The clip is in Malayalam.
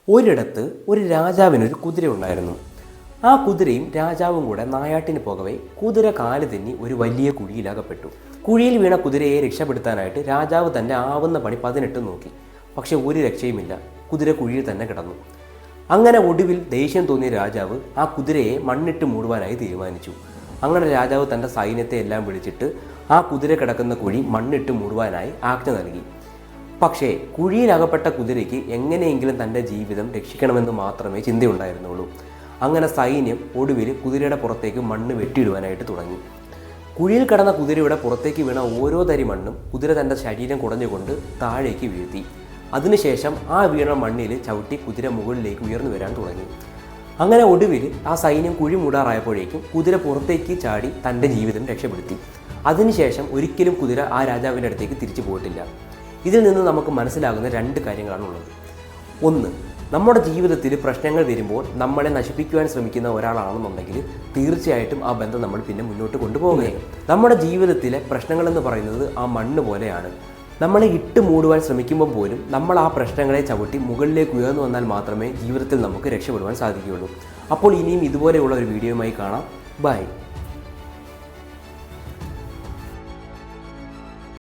ഒരിടത്ത് ഒരു രാജാവിനൊരു കുതിര ഉണ്ടായിരുന്നു. ആ കുതിരയും രാജാവും കൂടെ നായാട്ടിന് പോകവേ കുതിര കാല് തെന്നി ഒരു വലിയ കുഴിയിലകപ്പെട്ടു. കുഴിയിൽ വീണ കുതിരയെ രക്ഷപ്പെടുത്താനായിട്ട് രാജാവ് തൻ്റെ ആവുന്ന പണി 18 നോക്കി. പക്ഷെ ഒരു രക്ഷയുമില്ല. കുതിര കുഴിയിൽ തന്നെ കിടന്നു. അങ്ങനെ ഒടുവിൽ ദേഷ്യം തോന്നിയ രാജാവ് ആ കുതിരയെ മണ്ണിട്ട് മൂടുവാനായി തീരുമാനിച്ചു. അങ്ങനെ രാജാവ് തൻ്റെ സൈന്യത്തെ എല്ലാം വിളിച്ചിട്ട് ആ കുതിര കിടക്കുന്ന കുഴി മണ്ണിട്ട് മൂടുവാനായി ആജ്ഞ നൽകി. പക്ഷേ കുഴിയിലകപ്പെട്ട കുതിരയ്ക്ക് എങ്ങനെയെങ്കിലും തൻ്റെ ജീവിതം രക്ഷിക്കണമെന്ന് മാത്രമേ ചിന്തയുണ്ടായിരുന്നുള്ളൂ. അങ്ങനെ സൈന്യം ഒടുവിൽ കുതിരയുടെ പുറത്തേക്ക് മണ്ണ് വെട്ടിയിടുവാനായിട്ട് തുടങ്ങി. കുഴിയിൽ കിടന്ന കുതിരയുടെ പുറത്തേക്ക് വീണ ഓരോ തരി മണ്ണും കുതിര തൻ്റെ ശരീരം കുടഞ്ഞുകൊണ്ട് താഴേക്ക് വീഴ്ത്തി. അതിനുശേഷം ആ വീണ മണ്ണിൽ ചവിട്ടി കുതിര മുകളിലേക്ക് ഉയർന്നു വരാൻ തുടങ്ങി. അങ്ങനെ ഒടുവിൽ ആ സൈന്യം കുഴി മൂടാറായപ്പോഴേക്കും കുതിര പുറത്തേക്ക് ചാടി തൻ്റെ ജീവിതം രക്ഷപ്പെടുത്തി. അതിനുശേഷം ഒരിക്കലും കുതിര ആ രാജാവിൻ്റെ അടുത്തേക്ക് തിരിച്ചു പോയിട്ടില്ല. ഇതിൽ നിന്ന് നമുക്ക് മനസ്സിലാകുന്ന 2 കാര്യങ്ങളാണുള്ളത്. ഒന്ന്, നമ്മുടെ ജീവിതത്തിൽ പ്രശ്നങ്ങൾ വരുമ്പോൾ നമ്മളെ നശിപ്പിക്കുവാൻ ശ്രമിക്കുന്ന ഒരാളാണെന്നുണ്ടെങ്കിൽ തീർച്ചയായിട്ടും ആ ബന്ധം നമ്മൾ പിന്നെ മുന്നോട്ട് കൊണ്ടുപോകുകയും. നമ്മുടെ ജീവിതത്തിലെ പ്രശ്നങ്ങളെന്ന് പറയുന്നത് ആ മണ്ണ് പോലെയാണ്. നമ്മളെ ഇട്ട് മൂടുവാൻ ശ്രമിക്കുമ്പോൾ പോലും നമ്മൾ ആ പ്രശ്നങ്ങളെ ചവിട്ടി മുകളിലേക്ക് ഉയർന്നു വന്നാൽ മാത്രമേ ജീവിതത്തിൽ നമുക്ക് രക്ഷപ്പെടുവാൻ സാധിക്കുകയുള്ളൂ. അപ്പോൾ ഇനിയും ഇതുപോലെയുള്ള ഒരു വീഡിയോയുമായി കാണാം. ബൈ.